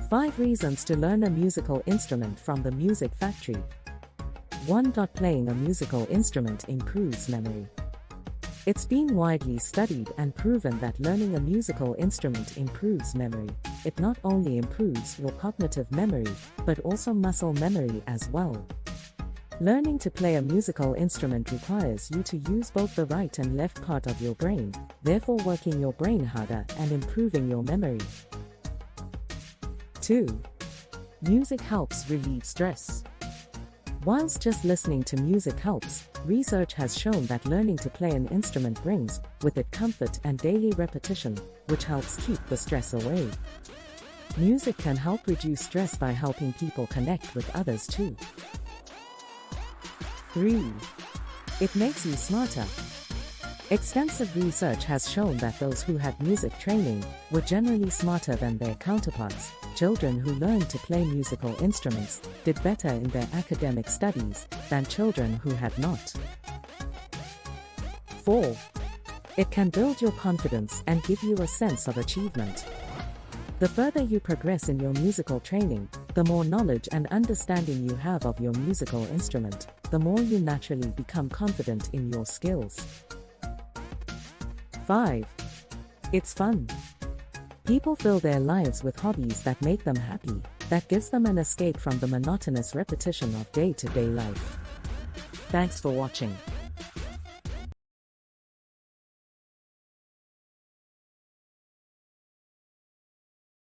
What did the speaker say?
5 reasons to learn a musical instrument from the Music Factory. 1. Playing a musical instrument improves memory. It's been widely studied and proven that learning a musical instrument improves memory. It not only improves your cognitive memory, but also muscle memory as well. Learning to play a musical instrument requires you to use both the right and left part of your brain, therefore working your brain harder and improving your memory. 2. Music helps relieve stress. Whilst just listening to music helps, research has shown that learning to play an instrument brings with it comfort and daily repetition, which helps keep the stress away. Music can help reduce stress by helping people connect with others too. 3. It makes you smarter. Extensive research has shown that those who had music training were generally smarter than their counterparts. Children who learned to play musical instruments did better in their academic studies than children who had not. 4. It can build your confidence and give you a sense of achievement. The further you progress in your musical training, the more knowledge and understanding you have of your musical instrument, the more you naturally become confident in your skills. 5. It's fun. People fill their lives with hobbies that make them happy, that gives them an escape from the monotonous repetition of day-to-day life. Thanks for watching.